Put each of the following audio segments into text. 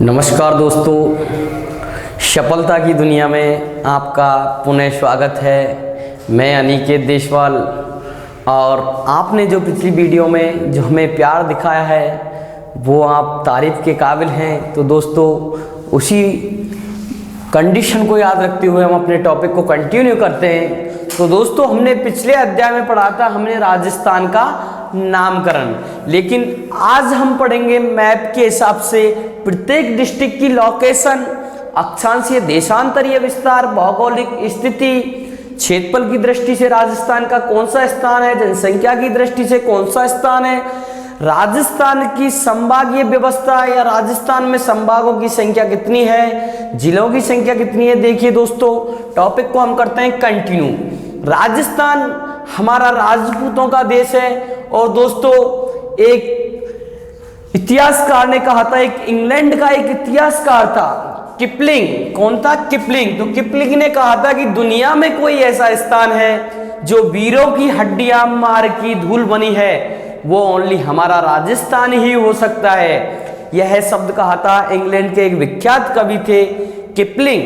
नमस्कार दोस्तों, सफलता की दुनिया में आपका पुनः स्वागत है। मैं अनिकेत देशवाल। और आपने जो पिछली वीडियो में जो हमें प्यार दिखाया है वो आप तारीफ़ के काबिल हैं। तो दोस्तों, उसी कंडीशन को याद रखते हुए हम अपने टॉपिक को कंटिन्यू करते हैं। तो दोस्तों, हमने पिछले अध्याय में पढ़ा था हमने राजस्थान का नामकरण, लेकिन आज हम पढ़ेंगे मैप के हिसाब से प्रत्येक डिस्ट्रिक्ट की लोकेशन, अक्षांशीय देशांतरीय विस्तार, भौगोलिक स्थिति, क्षेत्रफल की दृष्टि से राजस्थान का कौन सा स्थान है, जनसंख्या की दृष्टि से कौन सा स्थान है, राजस्थान की संभागीय व्यवस्था या राजस्थान में संभागों की संख्या कितनी है, जिलों की संख्या कितनी है। देखिए दोस्तों, टॉपिक को हम करते हैं कंटिन्यू। राजस्थान हमारा राजपूतों का देश है। और दोस्तों, एक इतिहासकार ने कहा था, एक इंग्लैंड का एक इतिहासकार था किपलिंग। कौन था? किपलिंग। तो किपलिंग ने कहा था कि दुनिया में कोई ऐसा स्थान है जो वीरों की हड्डियां मार की धूल बनी है, वो ओनली हमारा राजस्थान ही हो सकता है। यह शब्द कहा था इंग्लैंड के एक विख्यात कवि थे किपलिंग।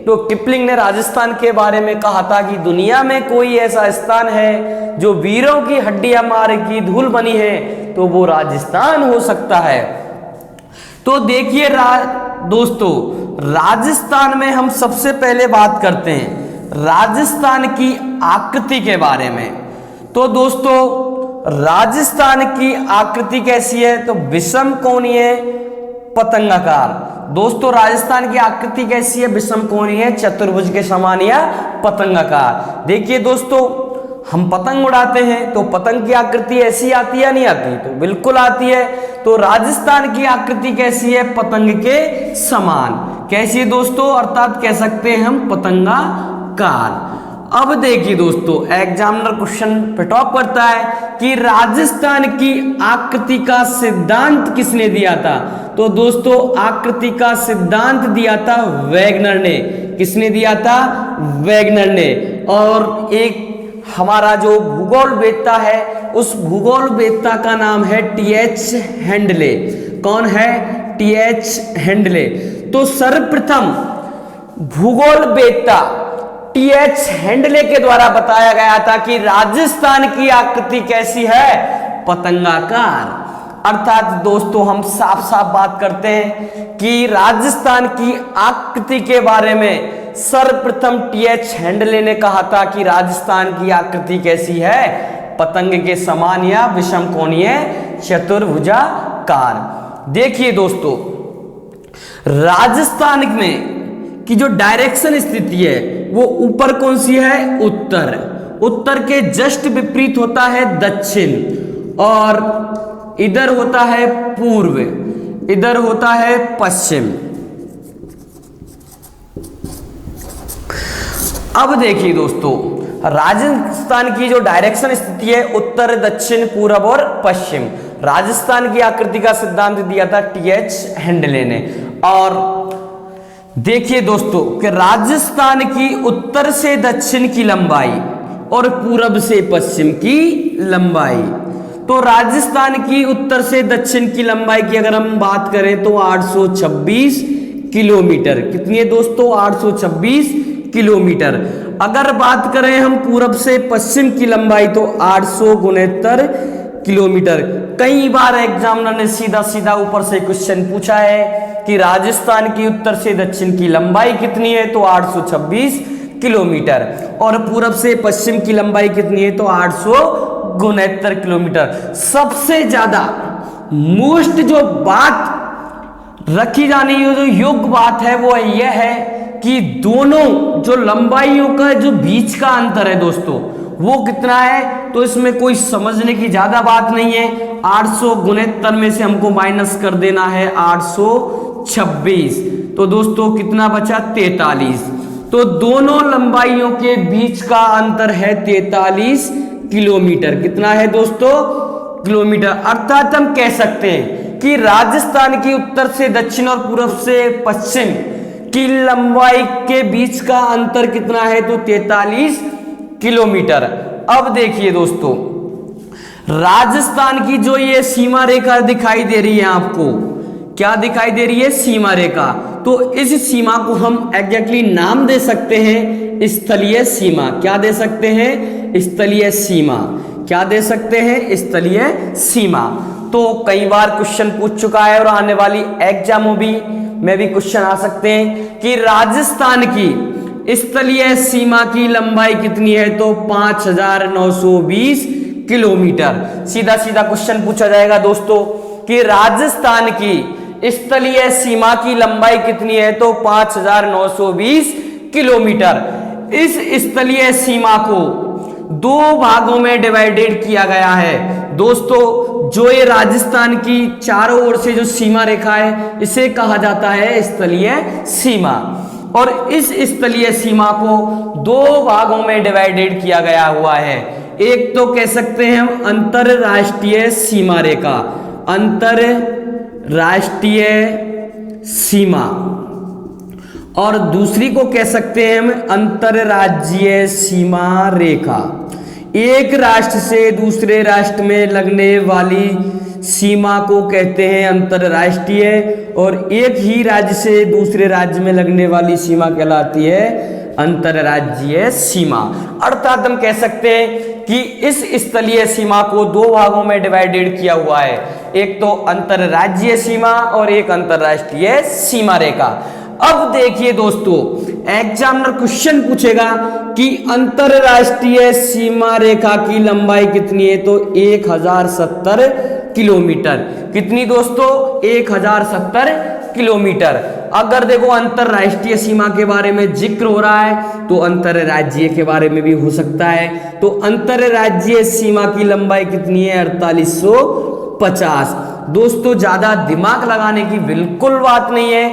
तो किपलिंग ने राजस्थान के बारे में कहा था कि दुनिया में कोई ऐसा स्थान है जो वीरों की हड्डियां मार की धूल बनी है, तो वो राजस्थान हो सकता है। तो देखिए दोस्तों, राजस्थान में हम सबसे पहले बात करते हैं राजस्थान की आकृति के बारे में। तो दोस्तों, राजस्थान की आकृति कैसी है? तो विषम कोणीय पतंगाकार। दोस्तों, राजस्थान की आकृति कैसी है? विषम कोणीय चतुर्भुज के समान या पतंगाकार। देखिए दोस्तों, हम पतंग उड़ाते हैं तो पतंग की आकृति ऐसी आती है या नहीं आती? तो बिल्कुल आती है। तो राजस्थान की आकृति कैसी है? पतंग के समान। कैसी है दोस्तों? अर्थात कह सकते हैं हम पतंगाकार। अब देखिए दोस्तों, एग्जामिनर क्वेश्चन पे टॉप करता है कि राजस्थान की आकृति का सिद्धांत किसने दिया था? तो दोस्तों, आकृति का सिद्धांत दिया था वैगनर ने। किसने दिया था? वैगनर ने। और एक हमारा जो भूगोल वेत्ता है, उस भूगोल वेत्ता का नाम है टी.एच. हेंडले। कौन है? टी.एच. हेंडले। तो सर्वप्रथम भूगोल वेत्ता टी.एच. हेंडले के द्वारा बताया गया था कि राजस्थान की आकृति कैसी है? पतंगाकार। अर्थात दोस्तों, हम साफ साफ बात करते हैं कि राजस्थान की आकृति के बारे में सर्वप्रथम टी.एच. हेंडले ने कहा था कि राजस्थान की आकृति कैसी है? पतंग के समान या विषम कोणीय चतुर्भुजाकार। देखिए दोस्तों, राजस्थान में की जो डायरेक्शन स्थिति है वो ऊपर कौन सी है? उत्तर। उत्तर के जस्ट विपरीत होता है दक्षिण, और इधर होता है पूर्व, इधर होता है पश्चिम। अब देखिए दोस्तों, राजस्थान की जो डायरेक्शन स्थिति है उत्तर, दक्षिण, पूर्व और पश्चिम। राजस्थान की आकृति का सिद्धांत दिया था टी.एच. हेंडले ने। और देखिए दोस्तों कि राजस्थान की उत्तर से दक्षिण की लंबाई और पूरब से पश्चिम की लंबाई। तो राजस्थान की उत्तर से दक्षिण की लंबाई की अगर हम बात करें तो 826 किलोमीटर। कितनी है दोस्तों? 826 किलोमीटर। अगर बात करें हम पूरब से पश्चिम की लंबाई तो 869 किलोमीटर। कई बार एग्जामिनर ने सीधा सीधा ऊपर से क्वेश्चन पूछा है कि राजस्थान की उत्तर से दक्षिण की लंबाई कितनी है? तो 826 किलोमीटर। और पूरब से पश्चिम की लंबाई कितनी है? तो 869 किलोमीटर। सबसे ज्यादा मोस्ट जो बात रखी जानी है, जो योग्य बात है, वो यह है कि दोनों जो लंबाइयों का जो बीच का अंतर है दोस्तों, वो कितना है? तो इसमें कोई समझने की ज्यादा बात नहीं है। 869 में से हमको माइनस कर देना है 826। तो दोस्तों कितना बचा? 43। तो दोनों लंबाइयों के बीच का अंतर है 43 किलोमीटर। कितना है दोस्तों? किलोमीटर। अर्थात हम कह सकते हैं कि राजस्थान की उत्तर से दक्षिण और पूर्व से पश्चिम की लंबाई के बीच का अंतर कितना है? तो 43 किलोमीटर। अब देखिए दोस्तों, राजस्थान की जो ये सीमा रेखा दिखाई दे रही है आपको, क्या दिखाई दे रही है? सीमा रेखा। तो इस सीमा को हम एग्जैक्टली नाम दे सकते हैं स्थलीय सीमा। क्या दे सकते हैं? स्थलीय सीमा। क्या दे सकते हैं? स्थलीय सीमा। तो कई बार क्वेश्चन पूछ चुका है और आने वाली एग्जामों में भी क्वेश्चन आ सकते हैं कि राजस्थान की स्थलीय सीमा की लंबाई कितनी है? तो 5920 किलोमीटर। सीधा सीधा क्वेश्चन पूछा जाएगा दोस्तों कि राजस्थान की स्थलीय सीमा की लंबाई कितनी है? तो 5920 किलोमीटर। इस स्थलीय सीमा को दो भागों में डिवाइडेड किया गया है दोस्तों। जो ये राजस्थान की चारों ओर से जो सीमा रेखा है इसे कहा जाता है स्थलीय सीमा। और इस स्थलीय सीमा को दो भागों में डिवाइडेड किया गया हुआ है। एक तो कह सकते हैं हम अंतरराष्ट्रीय सीमा रेखा, अंतरराष्ट्रीय सीमा, और दूसरी को कह सकते हैं हम अंतरराज्यीय सीमा रेखा। एक राष्ट्र से दूसरे राष्ट्र में लगने वाली सीमा को कहते हैं अंतरराष्ट्रीय, और एक ही राज्य से दूसरे राज्य में लगने वाली सीमा कहलाती है अंतरराज्यीय सीमा। अर्थात हम कह सकते हैं कि इस स्थलीय सीमा को दो भागों में डिवाइडेड किया हुआ है, एक तो अंतरराज्यीय सीमा और एक अंतरराष्ट्रीय सीमा रेखा। अब देखिए दोस्तों, एग्जामिनर क्वेश्चन पूछेगा कि अंतरराष्ट्रीय सीमा रेखा की लंबाई कितनी है? तो 1070 किलोमीटर। कितनी दोस्तों? 1070 किलोमीटर। अगर देखो अंतरराष्ट्रीय सीमा के बारे में जिक्र हो रहा है तो अंतरराज्यीय के बारे में भी हो सकता है। तो अंतरराज्यीय सीमा की लंबाई कितनी है? 4850। दोस्तों ज्यादा दिमाग लगाने की बिल्कुल बात नहीं है,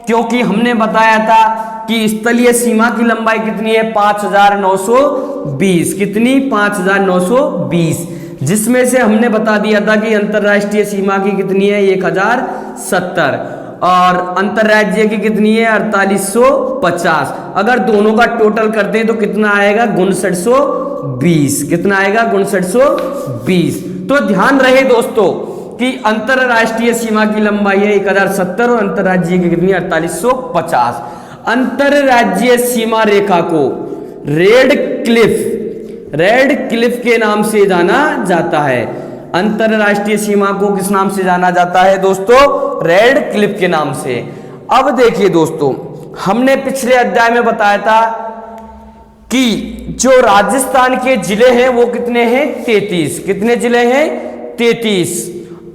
क्योंकि हमने बताया था कि स्थलीय सीमा की लंबाई कितनी है? 5920। कितनी? 5920, जिसमें से हमने बता दिया था कि अंतरराष्ट्रीय सीमा की कितनी है? 1070, और अंतरराज्यीय की कितनी है? 4850। अगर दोनों का टोटल करते हैं तो कितना आएगा? 5920। कितना आएगा? 5920। तो ध्यान रहे दोस्तों कि अंतरराष्ट्रीय सीमा की लंबाई है 1070 और अंतरराज्यीय की कितनी? 4850। अंतरराज्यीय सीमा रेखा को रेड क्लिफ के नाम से जाना जाता है। अंतरराष्ट्रीय सीमा को किस नाम से जाना जाता है दोस्तों? रेड क्लिफ के नाम से। अब देखिए दोस्तों, हमने पिछले अध्याय में बताया था कि जो राजस्थान के जिले हैं वो कितने हैं? 33। कितने जिले हैं? 33।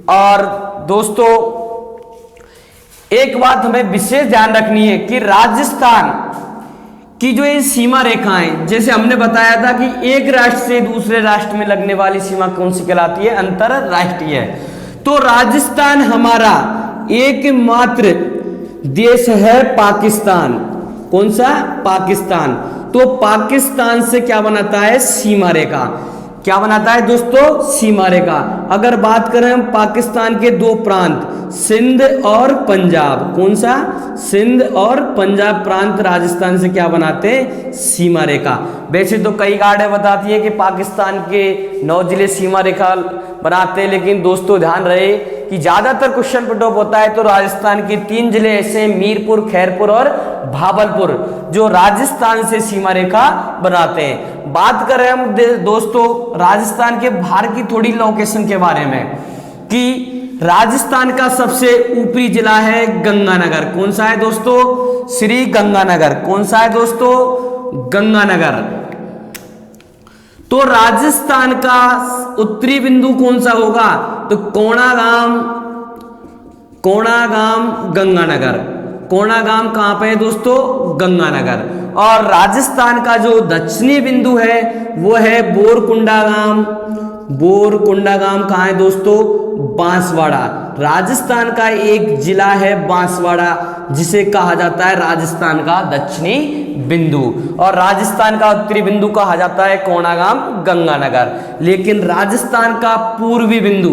और दोस्तों एक बात हमें विशेष ध्यान रखनी है कि राजस्थान की जो ये सीमा रेखाएं, जैसे हमने बताया था कि एक राष्ट्र से दूसरे राष्ट्र में लगने वाली सीमा कौन सी कहलाती है? अंतरराष्ट्रीय। तो राजस्थान हमारा एकमात्र देश है पाकिस्तान। कौन सा? पाकिस्तान। तो पाकिस्तान से क्या बनाता है? सीमा रेखा। क्या बनाता है दोस्तों? सीमा रेखा। अगर बात करें हम पाकिस्तान के दो प्रांत सिंध और पंजाब, कौन सा? सिंध और पंजाब प्रांत राजस्थान से क्या बनाते हैं? सीमा रेखा। वैसे तो कई गार्डें बताती है कि पाकिस्तान के 9 जिले सीमा रेखा बनाते हैं, लेकिन दोस्तों ध्यान रहे कि ज्यादातर क्वेश्चन पुट ऑफ होता है तो राजस्थान के 3 जिले ऐसे मीरपुर, खैरपुर और भावलपुर जो राजस्थान से सीमा रेखा बनाते हैं। बात करें हम दोस्तों राजस्थान के बाहर की थोड़ी लोकेशन के बारे में, कि राजस्थान का सबसे ऊपरी जिला है गंगानगर। कौन सा है दोस्तों? श्री गंगानगर। कौन सा है दोस्तों? गंगानगर। तो राजस्थान का उत्तरी बिंदु कौन सा होगा? तो कोणागाम गंगानगर। कोणागाम कहां पे है दोस्तों? गंगानगर। और राजस्थान का जो दक्षिणी बिंदु है वो है बोरकुंडागाम। बोरकुंडागाम कहां है दोस्तों? बांसवाड़ा। राजस्थान का एक जिला है बांसवाड़ा, जिसे कहा जाता है राजस्थान का दक्षिणी बिंदु, और राजस्थान का उत्तरी बिंदु कहा जाता है कोणागाम गंगानगर। लेकिन राजस्थान का पूर्वी बिंदु,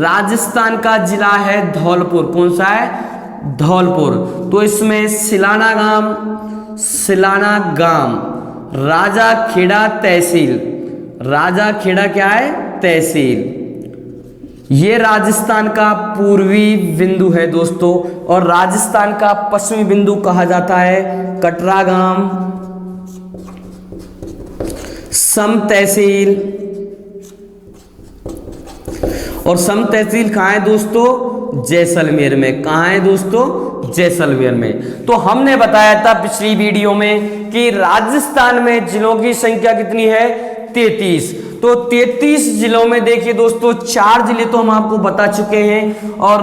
राजस्थान का जिला है धौलपुर। कौन सा है? धौलपुर। तो इसमें सिलाना गांव, राजाखेड़ा तहसील। राजाखेड़ा क्या है? तहसील। ये राजस्थान का पूर्वी बिंदु है दोस्तों, और राजस्थान का पश्चिमी बिंदु कहा जाता है कटरा गांव, सम तहसील। और सम तहसील कहाँ है दोस्तों? जैसलमेर में। कहाँ है दोस्तों? जैसलमेर में। तो हमने बताया था पिछली वीडियो में कि राजस्थान में जिलों की संख्या कितनी है? 33। तो 33 जिलों में देखिए दोस्तों 4 जिले तो हम आपको बता चुके हैं, और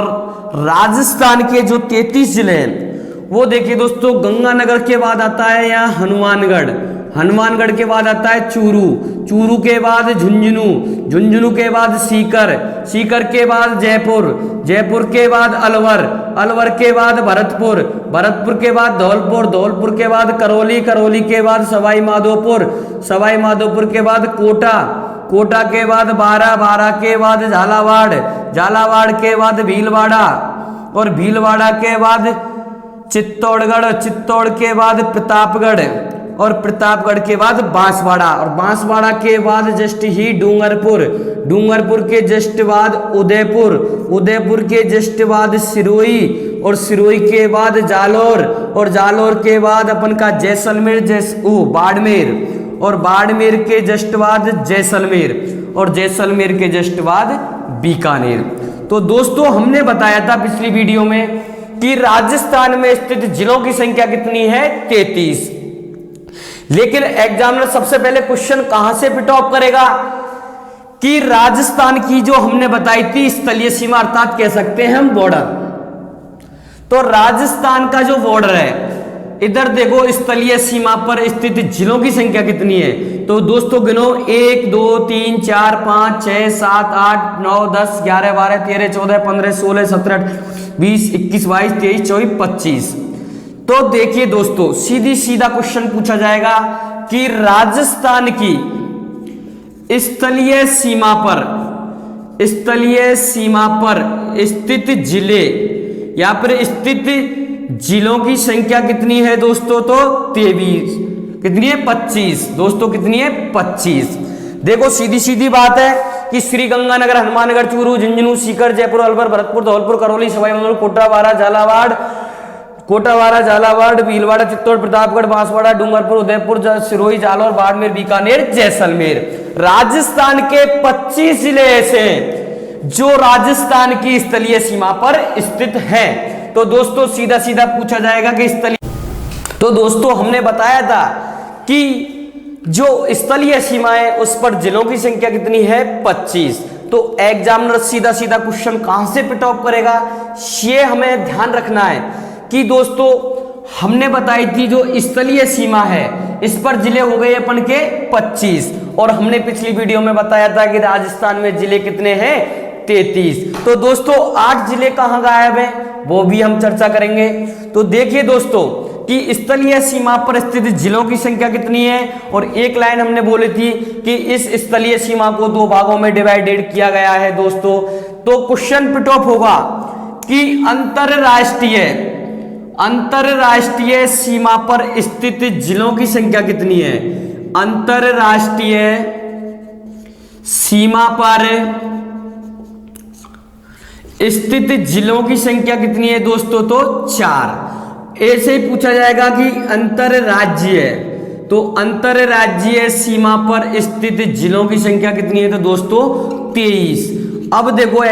राजस्थान के जो 33 जिले हैं वो देखिए दोस्तों, गंगानगर के बाद आता है यहाँ हनुमानगढ़, हनुमानगढ़ के बाद आता है चूरू, चूरू के बाद झुंझुनू, झुंझुनू के बाद सीकर, सीकर के बाद जयपुर, जयपुर के बाद अलवर, अलवर के बाद भरतपुर, भरतपुर के बाद धौलपुर, धौलपुर के बाद करौली, करौली के बाद सवाई माधोपुर, सवाई माधोपुर के बाद कोटा, कोटा के बाद बारा, बारा के बाद झालावाड़, झालावाड़ के बाद भीलवाड़ा, और भीलवाड़ा के बाद चित्तौड़गढ़, चित्तौड़ के बाद प्रतापगढ़, और प्रतापगढ़ के बाद बांसवाड़ा, और बांसवाड़ा के बाद जस्ट ही डूंगरपुर, डूंगरपुर के जस्ट बाद उदयपुर, उदयपुर के जस्ट बाद सिरोही, और सिरोही के बाद जालोर, और जालोर के बाद अपन का जैसलमेर, बाड़मेर, और बाड़मेर के जस्ट बाद जैसलमेर, और जैसलमेर के जस्ट बाद बीकानेर। तो दोस्तों हमने बताया था पिछली वीडियो में कि राजस्थान में स्थित जिलों की संख्या कितनी है? 33। लेकिन एग्जामिनर सबसे पहले क्वेश्चन कहां से पिट ऑफ करेगा कि राजस्थान की जो हमने बताई थी स्थलीय सीमा, अर्थात कह सकते हैं हम बॉर्डर। तो राजस्थान का जो बॉर्डर है, इधर देखो स्थलीय सीमा पर स्थित जिलों की संख्या कितनी है? तो दोस्तों गिनो, 1 2 3 4 5 6 7 8 9 10 11 12 13 14 15 16 17 20 21 22 23 24 25। तो देखिए दोस्तों सीधी सीधा क्वेश्चन पूछा जाएगा कि राजस्थान की स्थलीय सीमा पर, स्थलीय सीमा पर स्थित जिले या फिर स्थित जिलों की संख्या कितनी है दोस्तों? तो 23। कितनी है? 25। दोस्तों कितनी है? 25। देखो सीधी सीधी बात है कि श्री गंगानगर, हनुमानगढ़, चूरू, झुंझुनू, सीकर, जयपुर, अलवर, भरतपुर, धौलपुर, करौली, सवाई माधोपुर, कोटा, बारा, झालावाड़, कोटावाड़ा, झालावाड़, भीलवाड़ा, चित्तौड़, प्रतापगढ़, बांसवाड़ा, डूंगरपुर, उदयपुर, सिरोही, जालौर, बाड़मेर, बीकानेर, जैसलमेर। राजस्थान के 25 जिले ऐसे हैं जो राजस्थान की स्थलीय सीमा पर स्थित हैं। तो दोस्तों सीधा सीधा पूछा जाएगा कि स्थलीय, तो दोस्तों हमने बताया था कि जो स्थलीय सीमा है उस पर जिलों की संख्या कितनी है? 25। तो एग्जामिनर सीधा सीधा क्वेश्चन कहां से पिट ऑफ करेगा, ये हमें ध्यान रखना है कि दोस्तों हमने बताई थी जो स्थलीय सीमा है इस पर जिले हो गए अपन के 25, और हमने पिछली वीडियो में बताया था कि राजस्थान में जिले कितने हैं? 33। तो दोस्तों 8 जिले कहां गायब हैं वो भी हम चर्चा करेंगे। तो देखिए दोस्तों कि स्थलीय सीमा पर स्थित जिलों की संख्या कितनी है, और एक लाइन हमने बोली थी कि इस स्थलीय सीमा को 2 भागों में डिवाइडेड किया गया है दोस्तों। तो क्वेश्चन पिट ऑफ होगा कि अंतरराष्ट्रीय सीमा पर स्थित जिलों की संख्या कितनी है? अंतरराष्ट्रीय सीमा पर स्थित जिलों की संख्या कितनी है दोस्तों? तो 4। ऐसे ही पूछा जाएगा कि अंतरराज्यीय, तो अंतरराज्यीय सीमा पर स्थित जिलों की संख्या कितनी है? तो दोस्तों 23। अब देखो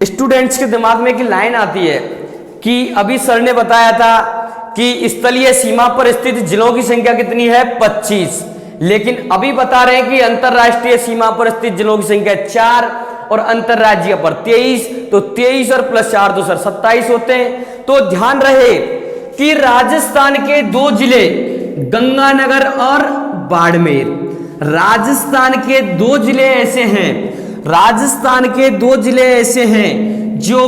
स्टूडेंट्स के दिमाग में एक लाइन आती है कि अभी सर ने बताया था कि स्थलीय सीमा पर स्थित जिलों की संख्या कितनी है? 25, लेकिन अभी बता रहे हैं कि अंतरराष्ट्रीय सीमा पर स्थित जिलों की संख्या 4 और अंतरराज्यीय पर 23। तो 23 और प्लस 4 तो सर 27 होते हैं। तो ध्यान रहे कि राजस्थान के 2 जिले गंगानगर और बाड़मेर, राजस्थान के 2 जिले ऐसे हैं, राजस्थान के 2 जिले ऐसे हैं जो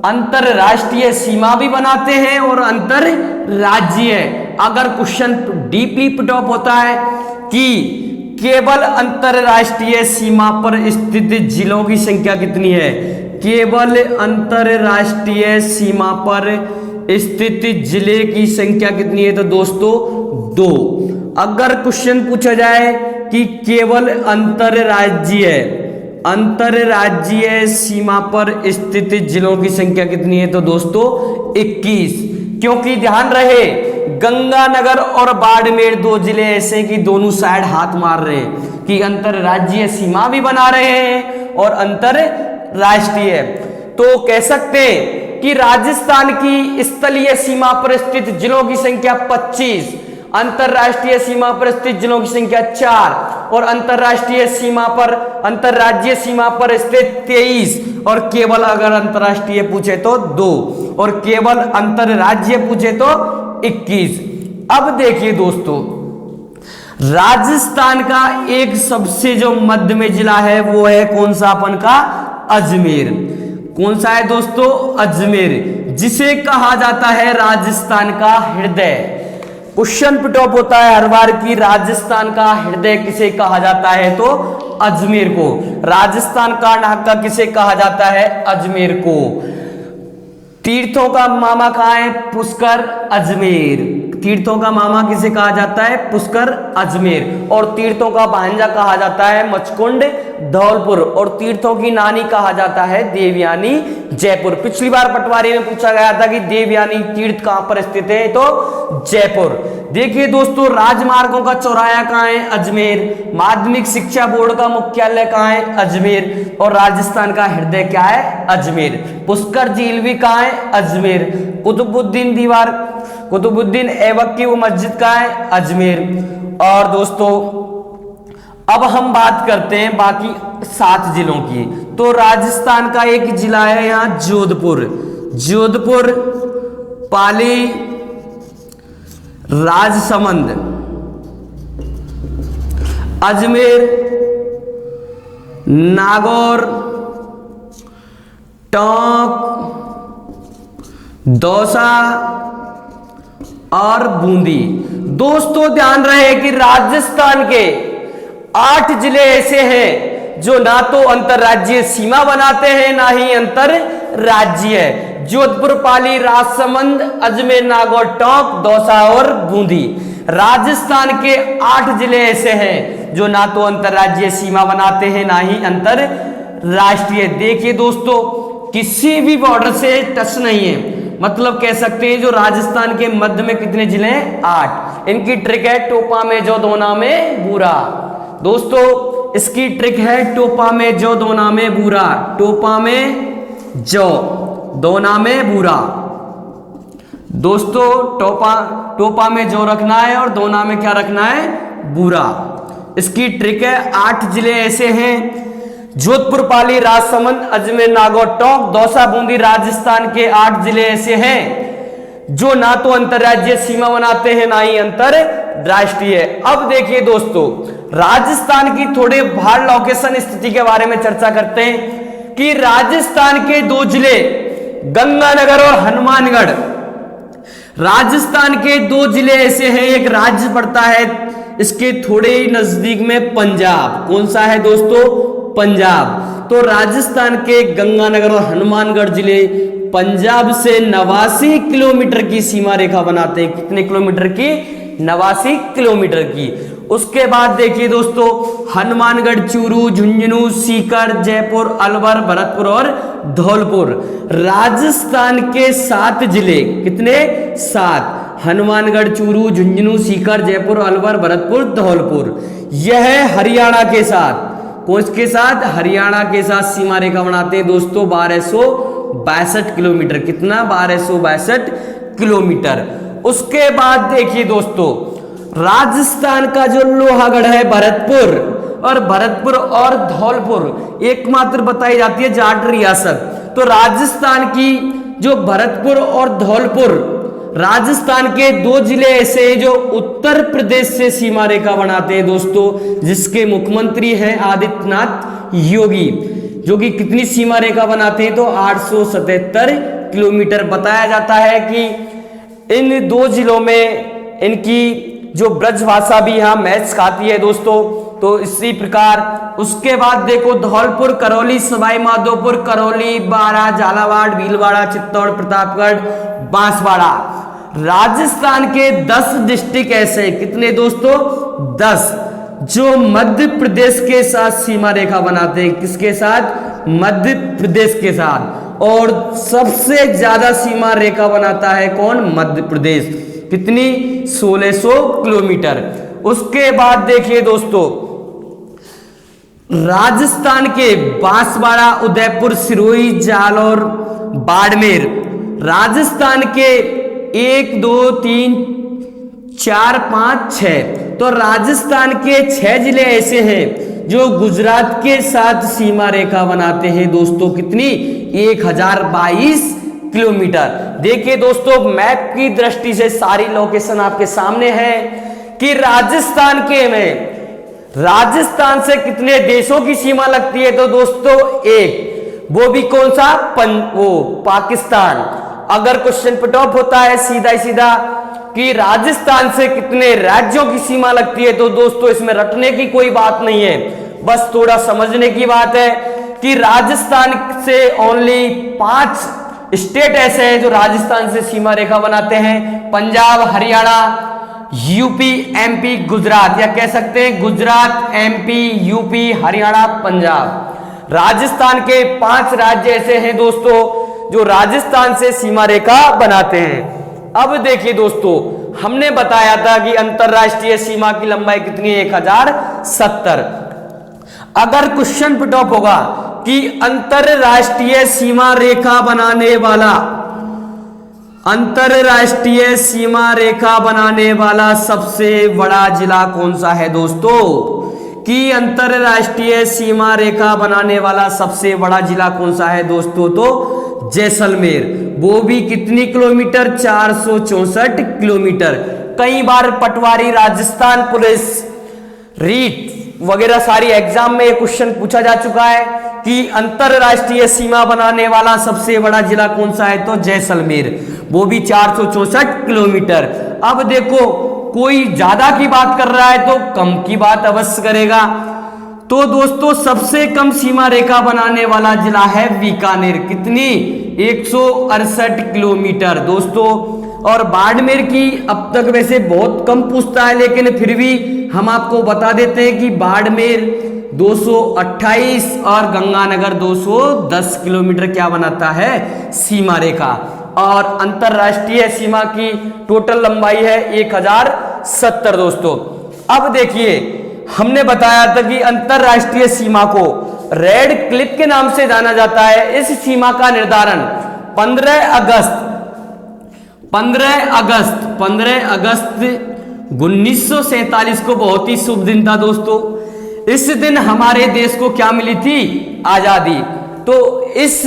अंतरराष्ट्रीय सीमा भी बनाते हैं और अंतरराज्यीय। अगर क्वेश्चन डीपली पिट ऑफ होता है कि केवल अंतरराष्ट्रीय सीमा पर स्थित जिलों की संख्या कितनी है, केवल अंतरराष्ट्रीय सीमा पर स्थित जिले की संख्या कितनी है? तो दोस्तों 2। अगर क्वेश्चन पूछा जाए कि केवल अंतरराज्यीय, अंतरराज्यीय सीमा पर स्थित जिलों की संख्या कितनी है? तो दोस्तों 21। क्योंकि ध्यान रहे गंगानगर और बाड़मेर दो जिले ऐसे हैं कि दोनों साइड हाथ मार रहे हैं कि अंतरराज्यीय सीमा भी बना रहे हैं और अंतरराष्ट्रीय। तो कह सकते हैं कि राजस्थान की स्थलीय सीमा पर स्थित जिलों की संख्या 25, अंतरराष्ट्रीय सीमा पर स्थित जिलों की संख्या 4 और अंतरराष्ट्रीय सीमा पर अंतरराज्यीय सीमा पर स्थित 23 और केवल अगर अंतरराष्ट्रीय पूछे तो 2 और केवल अंतरराज्यीय पूछे तो 21। अब देखिए दोस्तों, राजस्थान का एक सबसे जो मध्य में जिला है वो है कौन सा? अपन का अजमेर। कौन सा है दोस्तों? अजमेर, जिसे कहा जाता है राजस्थान का हृदय। क्वेश्चन पुट अप होता है हर बार की राजस्थान का हृदय किसे कहा जाता है? तो अजमेर को। राजस्थान का ढाका किसे कहा जाता है? अजमेर को। तीर्थों का मामा कहाँ है? पुष्कर, अजमेर। तीर्थों का मामा किसे कहा जाता है? पुष्कर, अजमेर। और तीर्थों का भांजा कहा जाता है मचकुंड, धौलपुर। और तीर्थों की नानी कहा जाता है देवयानी, जयपुर। पिछली बार पटवारी में पूछा गया था कि देवयानी तीर्थ कहां पर स्थित है? तो जयपुर। देखिए दोस्तों, राजमार्गों का चौराहा कहाँ है? अजमेर। माध्यमिक शिक्षा बोर्ड का मुख्यालय कहाँ है? अजमेर। और राजस्थान का हृदय क्या है? अजमेर। पुष्कर झील भी कहाँ है? अजमेर। कुतुबुद्दीन दीवार, कुतुबुद्दीन ऐबक की वो मस्जिद कहाँ है? अजमेर। और दोस्तों अब हम बात करते हैं बाकी 7 जिलों की। तो राजस्थान का एक जिला है यहां जोधपुर। जोधपुर, पाली, राजसमंद, अजमेर, नागौर, टोंक, दौसा और बूंदी। दोस्तों ध्यान रहे कि राजस्थान के 8 जिले ऐसे हैं जो ना तो अंतरराज्यीय सीमा बनाते हैं ना ही अंतरराज्यीय। जोधपुर, पाली, राजसमंद, अजमेर, नागौर, टोंक, दौसा और बूंदी। राजस्थान के 8 जिले ऐसे हैं जो ना तो अंतरराज्यीय सीमा बनाते हैं ना ही अंतरराष्ट्रीय। देखिए दोस्तों, किसी भी बॉर्डर से टच नहीं है, मतलब कह सकते हैं जो राजस्थान के मध्य में कितने जिले हैं? 8। इनकी ट्रिक है टोपा में जो दोना में बूरा। दोस्तों इसकी ट्रिक है टोपा में जो दोना में बूरा। टोपा में जो दोना में बूरा। दोस्तों टोपा में जो रखना है और दोना में क्या रखना है? बूरा। इसकी ट्रिक है। 8 जिले ऐसे हैं, जोधपुर, पाली, राजसमंद, अजमेर, नागौर, टोंक, दौसा, बूंदी। राजस्थान के 8 जिले ऐसे हैं जो ना तो अंतरराज्यीय सीमा बनाते हैं ना ही अंतरराष्ट्रीय। अब देखिए दोस्तों, राजस्थान की थोड़े बाहर लोकेशन स्थिति के बारे में चर्चा करते हैं कि राजस्थान के 2 जिले गंगानगर और हनुमानगढ़। राजस्थान के 2 जिले ऐसे हैं, एक राज्य पड़ता है इसके थोड़े ही नजदीक में पंजाब। कौन सा है दोस्तों? पंजाब। तो राजस्थान के गंगानगर और हनुमानगढ़ जिले पंजाब से 89 किलोमीटर की सीमा रेखा बनाते हैं। कितने किलोमीटर की? 89 किलोमीटर की। उसके बाद देखिए दोस्तों, हनुमानगढ़, चूरू, झुंझुनू, सीकर, जयपुर, अलवर, भरतपुर और धौलपुर। राजस्थान के 7 जिले, कितने? 7। हनुमानगढ़, चूरू, झुंझुनू, सीकर, जयपुर, अलवर, भरतपुर, धौलपुर। यह हरियाणा के साथ, कौन के साथ? हरियाणा के साथ सीमा रेखा बनाते हैं दोस्तों 1262 किलोमीटर। कितना? 1262 किलोमीटर। उसके बाद देखिए दोस्तों, राजस्थान का जो लोहागढ़ है भरतपुर, और भरतपुर और धौलपुर एकमात्र बताई जाती है जाट रियासत। तो राजस्थान की जो भरतपुर और धौलपुर, राजस्थान के 2 जिले ऐसे हैं जो उत्तर प्रदेश से सीमा रेखा बनाते हैं दोस्तों, जिसके मुख्यमंत्री हैं आदित्यनाथ योगी, जो कि कितनी सीमा रेखा बनाते हैं? तो 877 किलोमीटर। बताया जाता है कि इन 2 जिलों में इनकी जो ब्रजभाषा भी यहाँ मैच खाती है दोस्तों। तो इसी प्रकार उसके बाद देखो, धौलपुर, करौली, सवाई माधोपुर, करौली, बारा, झालावाड़, भीलवाड़ा, चित्तौड़, प्रतापगढ़, बांसवाड़ा। राजस्थान के 10 डिस्ट्रिक्ट ऐसे, कितने दोस्तों? 10, जो मध्य प्रदेश के साथ सीमा रेखा बनाते हैं। किसके साथ? मध्य प्रदेश के साथ। और सबसे ज्यादा सीमा रेखा बनाता है कौन? मध्य प्रदेश। कितनी? 1600 किलोमीटर। उसके बाद देखिए दोस्तों, राजस्थान के बांसवाड़ा, उदयपुर, सिरोही, जालौर, बाड़मेर, राजस्थान के 1 2 3 4 5 6, तो राजस्थान के 6 जिले ऐसे हैं जो गुजरात के साथ सीमा रेखा बनाते हैं दोस्तों। कितनी? 1022 किलोमीटर। देखिए दोस्तों, मैप की दृष्टि से सारी लोकेशन आपके सामने है कि राजस्थान के में राजस्थान से कितने देशों की सीमा लगती है? तो दोस्तों एक, वो भी कौन सा? वो पाकिस्तान। अगर क्वेश्चन पुट ऑफ होता है सीधा ही सीधा कि राजस्थान से कितने राज्यों की सीमा लगती है, तो दोस्तों इसमें रटने की कोई बात नहीं है, बस थोड़ा समझने की बात है कि राजस्थान से ओनली 5 स्टेट ऐसे हैं जो राजस्थान से सीमा रेखा बनाते हैं। पंजाब, हरियाणा, यूपी, एमपी, गुजरात, या कह सकते हैं गुजरात, एमपी, यूपी, हरियाणा, पंजाब। राजस्थान के 5 राज्य ऐसे हैं दोस्तों जो राजस्थान से सीमा रेखा बनाते हैं। अब देखिए दोस्तों, हमने बताया था कि अंतरराष्ट्रीय सीमा की लंबाई कितनी है? 1070। अगर क्वेश्चन पुट ऑफ होगा कि अंतरराष्ट्रीय सीमा रेखा बनाने वाला, अंतरराष्ट्रीय सीमा रेखा बनाने वाला सबसे बड़ा जिला कौन सा है दोस्तों? कि अंतरराष्ट्रीय सीमा रेखा बनाने वाला सबसे बड़ा जिला कौन सा है दोस्तों? तो जैसलमेर। वो भी कितनी किलोमीटर? 464 किलोमीटर। कई बार पटवारी, राजस्थान पुलिस, रीट वगैरह सारी एग्जाम में ये क्वेश्चन पूछा जा चुका है कि अंतरराष्ट्रीय सीमा बनाने वाला सबसे बड़ा जिला कौन सा है? तो जैसलमेर। वो भी 464 किलोमीटर। अब देखो, कोई ज्यादा की बात कर रहा है तो कम की बात अवश्य करेगा। तो दोस्तों सबसे कम सीमा रेखा बनाने वाला जिला है बीकानेर। कितनी? 168 किलोमीटर दोस्तों। और बाड़मेर की अब तक वैसे बहुत कम पूछता है, लेकिन फिर भी हम आपको बता देते हैं कि बाड़मेर 228 और गंगानगर 210 किलोमीटर क्या बनाता है? सीमा रेखा। और अंतरराष्ट्रीय सीमा की टोटल लंबाई है 1070 दोस्तों। अब देखिए, हमने बताया था कि अंतरराष्ट्रीय सीमा को रेड क्लिप के नाम से जाना जाता है। इस सीमा का निर्धारण 15 अगस्त 1947 को बहुत ही शुभ दिन था दोस्तों। इस दिन हमारे देश को क्या मिली थी? आजादी। तो इस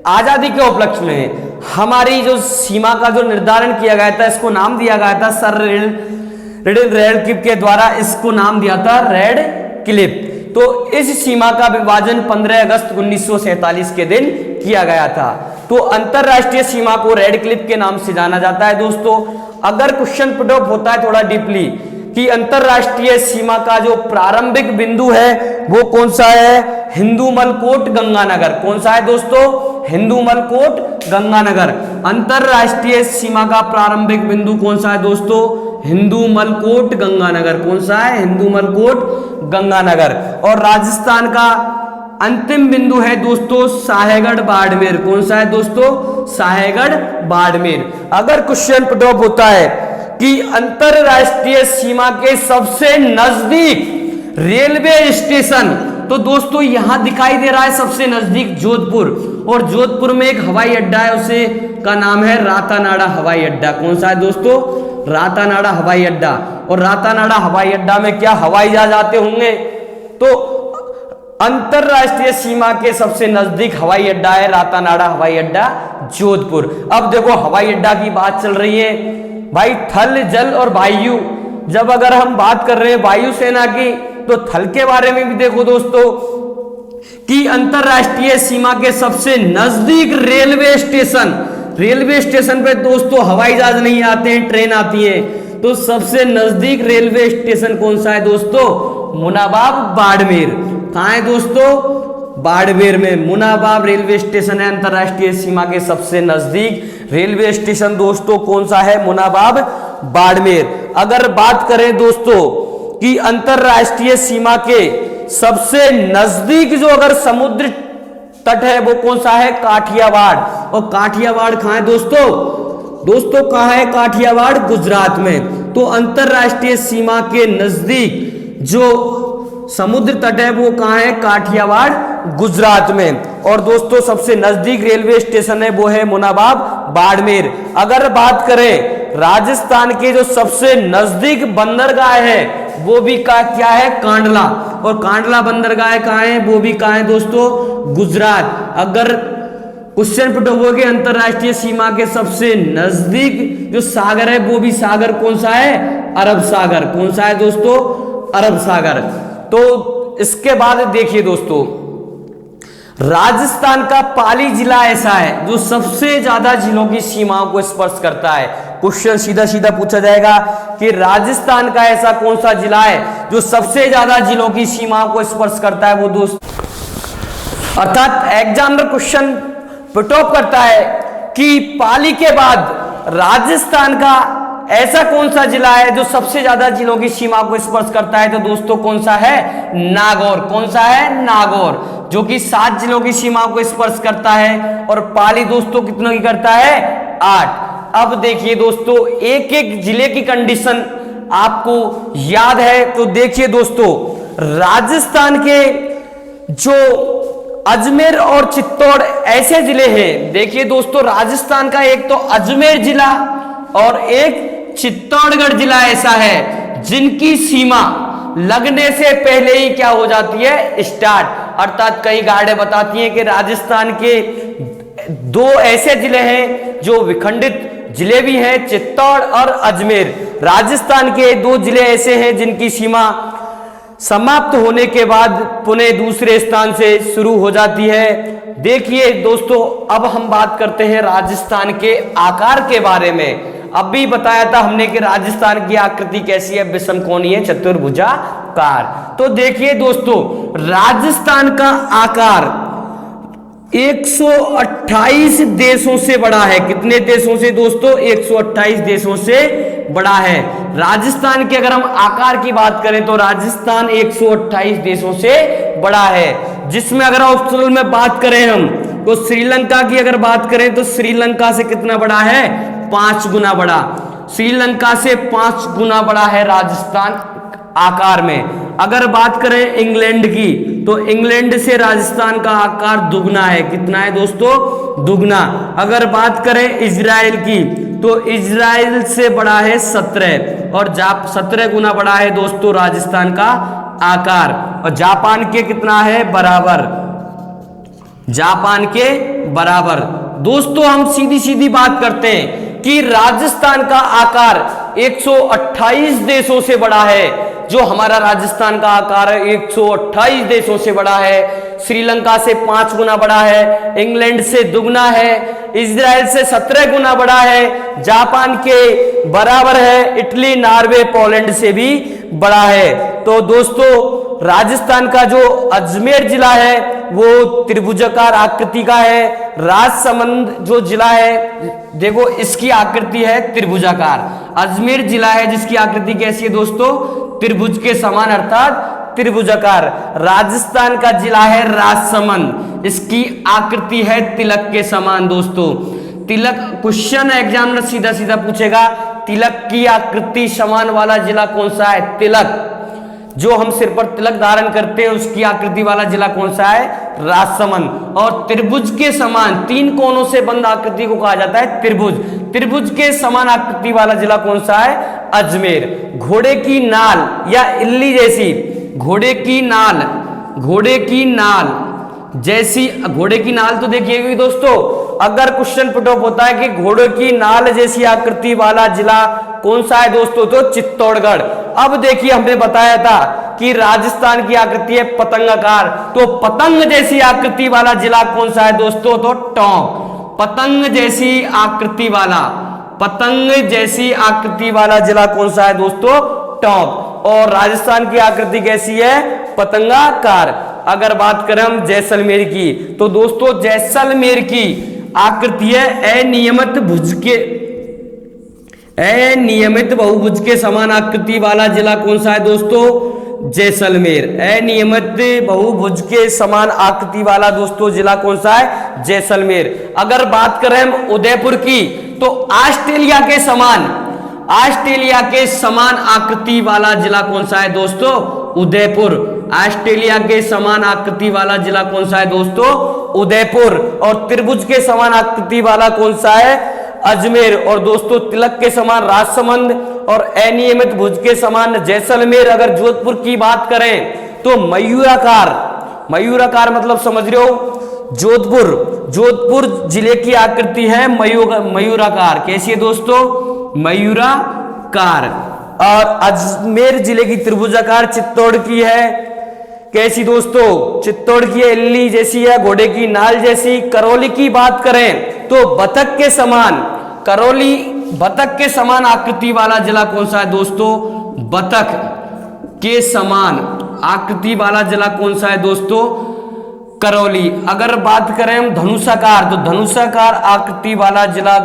आजादी के उपलक्ष्य में हमारी जो सीमा का जो निर्धारण किया गया था, इसको नाम दिया गया था सर रेड क्लिप के द्वारा, इसको नाम दिया था रेड क्लिप। तो इस सीमा का विभाजन 15 अगस्त 1947 के दिन किया गया था। तो अंतरराष्ट्रीय सीमा को रेड क्लिप के नाम से जाना जाता है दोस्तों। अगर क्वेश्चन पुट अप होता है थोड़ा डीपली कि अंतरराष्ट्रीय सीमा का जो प्रारंभिक बिंदु है वो कौन सा है? हिंदूमल कोट, गंगानगर। कौन सा है दोस्तों? हिंदूमल कोट, गंगानगर। अंतरराष्ट्रीय सीमा का प्रारंभिक बिंदु कौन सा है दोस्तों? हिंदूमल कोट, गंगानगर। कौन सा है? हिंदूमल कोट, गंगानगर। और राजस्थान का अंतिम बिंदु है दोस्तों साहेगढ़, बाड़मेर। कौन सा है दोस्तों? साहेगढ़, बाड़मेर। अगर क्वेश्चन पुट अप होता है कि अंतरराष्ट्रीय सीमा के सबसे नजदीक रेलवे स्टेशन, तो दोस्तों यहां दिखाई दे रहा है सबसे नजदीक जोधपुर, और जोधपुर में एक हवाई अड्डा है, उसे का नाम है रातानाडा हवाई अड्डा। कौन सा है दोस्तों? रातानाडा हवाई अड्डा। और रातानाडा हवाई अड्डा में क्या हवाई जहाज आते होंगे? तो अंतरराष्ट्रीय सीमा के सबसे नजदीक हवाई अड्डा है रातानाडा हवाई अड्डा, जोधपुर। अब देखो हवाई अड्डा की बात चल रही है भाई, थल, जल और वायु। जब अगर हम बात कर रहे हैं वायुसेना की, तो थल के बारे में भी देखो दोस्तों कि अंतरराष्ट्रीय सीमा के सबसे नजदीक रेलवे स्टेशन पे दोस्तों हवाई जहाज नहीं आते हैं, ट्रेन आती है। तो सबसे नजदीक रेलवे स्टेशन कौन सा है दोस्तों? मुनाबाव, बाड़मेर। कहां है दोस्तों? बाड़मेर में मुनाबाव रेलवे स्टेशन है अंतरराष्ट्रीय सीमा के सबसे नजदीक रेलवे स्टेशन दोस्तों। कौन सा है? मुनाबाव, बाड़मेर। अगर बात करें दोस्तों कि अंतरराष्ट्रीय सीमा के सबसे नजदीक जो अगर समुद्र तट है वो कौन सा है? काठियावाड़। और काठियावाड़ कहां है दोस्तों? दोस्तों कहां है काठियावाड़? गुजरात में। तो अंतरराष्ट्रीय सीमा के नजदीक जो समुद्र तट है वो कहां है? काठियावाड़, गुजरात में। और दोस्तों सबसे नजदीक रेलवे स्टेशन है वो है मुनाबाव, बाड़मेर। अगर बात करें राजस्थान के जो सबसे नजदीक बंदरगाह है वो भी क्या है? कांडला। और कांडला बंदरगाह कहां है? वो भी कहां है दोस्तों? गुजरात। अगर क्वेश्चन पुट हो गए अंतरराष्ट्रीय सीमा के सबसे नजदीक जो सागर है वो भी सागर कौन सा है? अरब सागर। कौन सा है दोस्तों? अरब सागर। तो इसके बाद देखिए दोस्तों, राजस्थान का पाली जिला ऐसा है जो सबसे ज्यादा जिलों की सीमाओं को स्पर्श करता है। क्वेश्चन सीधा सीधा पूछा जाएगा कि राजस्थान का ऐसा कौन सा जिला है जो सबसे ज्यादा जिलों की सीमाओं को स्पर्श करता है? वो दोस्त अर्थात एग्जामिनर क्वेश्चन पुट अप करता है कि पाली के बाद राजस्थान का ऐसा कौन सा जिला है जो सबसे ज्यादा जिलों की सीमा को स्पर्श करता है? तो दोस्तों कौन सा है? नागौर। कौन सा है? नागौर, जो कि 7 जिलों की सीमा को स्पर्श करता है। और पाली दोस्तों कितनों की करता है? 8। अब देखिए दोस्तों एक एक जिले की कंडीशन आपको याद है तो देखिए दोस्तों, राजस्थान के जो अजमेर और चित्तौड़ ऐसे जिले हैं। देखिए दोस्तों राजस्थान का एक तो अजमेर जिला और एक चित्तौड़गढ़ जिला ऐसा है जिनकी सीमा लगने से पहले ही क्या हो जाती है? स्टार्ट। अर्थात कई गाइडें बताती हैं कि राजस्थान के 2 ऐसे जिले हैं जो विखंडित जिले भी हैं, चित्तौड़ और अजमेर। राजस्थान के 2 जिले ऐसे हैं जिनकी सीमा समाप्त होने के बाद पुनः दूसरे स्थान से शुरू हो जाती है। देखिए दोस्तों अब हम बात करते हैं राजस्थान के आकार के बारे में। अभी बताया था हमने कि राजस्थान की आकृति कैसी है? विषमकोणीय चतुर्भुजाकार। तो देखिए दोस्तों राजस्थान का आकार 128 देशों से बड़ा है। कितने देशों से दोस्तों? 128 देशों से बड़ा है। राजस्थान के अगर हम आकार की बात करें तो राजस्थान 128 देशों से बड़ा है, जिसमें अगर ऑप्शनल में बात करें हम तो श्रीलंका की अगर बात करें तो श्रीलंका से कितना बड़ा है? 5 गुना बड़ा। श्रीलंका से 5 गुना बड़ा है राजस्थान आकार में। अगर बात करें इंग्लैंड की तो इंग्लैंड से राजस्थान का आकार दुगना है। कितना है दोस्तों? दुगना। अगर बात करें इजराइल की तो इजराइल से बड़ा है 17 और 17 गुना बड़ा है दोस्तों राजस्थान का आकार। और जापान के कितना है? बराबर। जापान के बराबर। दोस्तों हम सीधी सीधी बात करते हैं कि राजस्थान का आकार 128 देशों से बड़ा है। जो हमारा राजस्थान का आकार है 128 देशों से बड़ा है। श्रीलंका से 5 गुना बड़ा है, इंग्लैंड से दुगना है, इजराइल से 17 गुना बड़ा है, जापान के बराबर है, इटली, नॉर्वे, पोलैंड से भी बड़ा है। तो दोस्तों राजस्थान का जो अजमेर जिला है वो त्रिभुजाकार आकृति का है। राजसमंद जो जिला है देखो इसकी आकृति है त्रिभुजाकार। अजमेर जिला है जिसकी आकृति कैसी है दोस्तों? त्रिभुज के समान अर्थात त्रिभुजाकार। राजस्थान का जिला है राजसमंद, इसकी आकृति है तिलक के समान। दोस्तों तिलक क्वेश्चन एग्जामिनर सीधा सीधा पूछेगा तिलक की आकृति समान वाला जिला कौन सा है? तिलक, जो हम सिर पर तिलक धारण करते हैं उसकी आकृति वाला जिला कौन सा है? राजसमंद। और त्रिभुज के समान 3 कोनों से बंद आकृति को कहा जाता है त्रिभुज। त्रिभुज के समान आकृति वाला जिला कौन सा है? अजमेर। घोड़े की नाल या इल्ली जैसी, घोड़े की नाल जैसी, घोड़े की नाल तो देखिएगा दोस्तों, अगर क्वेश्चन पुट अप होता है कि घोड़े की नाल जैसी आकृति वाला जिला कौन सा है दोस्तों? तो चित्तौड़गढ़। अब देखिए हमने बताया था कि राजस्थान की आकृति है पतंगाकार, तो पतंग जैसी आकृति वाला जिला कौन सा है दोस्तों? तो टोंक। पतंग जैसी आकृति वाला जिला कौन सा है दोस्तों? टोंक। और राजस्थान की आकृति कैसी है? पतंगाकार। अगर बात करें हम जैसलमेर की तो दोस्तों जैसलमेर की आकृति है अनियमित अनियमित बहुभुज के समान आकृति वाला जिला कौन सा है दोस्तों? जैसलमेर। अनियमित बहुभुज के समान आकृति वाला दोस्तों जिला कौन सा है? जैसलमेर। अगर बात करें हम उदयपुर की, तो ऑस्ट्रेलिया के समान आकृति वाला जिला कौन सा है दोस्तों? उदयपुर। ऑस्ट्रेलिया के समान आकृति वाला जिला कौन सा है दोस्तों? उदयपुर। और त्रिभुज के समान आकृति वाला कौन सा है? अजमेर। और दोस्तों तिलक के समान राजसमंद और अनियमित भुज के समान जैसलमेर। अगर जोधपुर की बात करें तो मयूराकार मतलब समझ रहे हो? जोधपुर जिले की आकृति है मयूराकार। कैसी है दोस्तों? मयूराकार। और अजमेर जिले की त्रिभुजाकार चित्तौड़ की है। कैसी दोस्तों? चित्तौड़ की एल्ली जैसी है, घोड़े की नाल जैसी। करौली की बात करें तो बतख के समान आकृति वाला जिला कौन सा है दोस्तों? बतख के समान आकृति वाला जिला कौन सा है दोस्तों? करौली। अगर बात करें हम धनुषाकार, तो धनुषाकार आकृति वाला जिला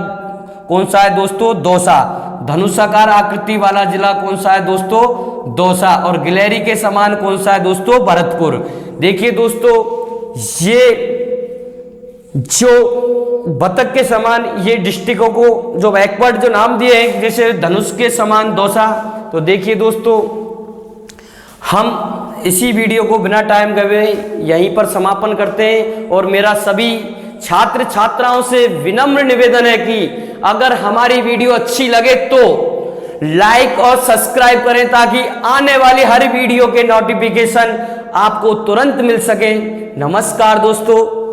कौन सा है दोस्तों? दौसा। धनुषाकार आकृति वाला जिला कौन सा है दोस्तों? दौसा। और गिलहरी के समान कौन सा है दोस्तों? भरतपुर। देखिए दोस्तों, ये जो बतख के समान ये डिस्ट्रिक्टों को जो बैकवर्ड जो नाम दिए हैं, जैसे धनुष के समान दौसा। तो देखिए दोस्तों, हम इसी वीडियो को बिना टाइम गए यहीं पर समापन करते हैं। और मेरा सभी छात्र छात्राओं से विनम्र निवेदन है कि अगर हमारी वीडियो अच्छी लगे तो लाइक और सब्सक्राइब करें, ताकि आने वाली हर वीडियो के नोटिफिकेशन आपको तुरंत मिल सके। नमस्कार दोस्तों।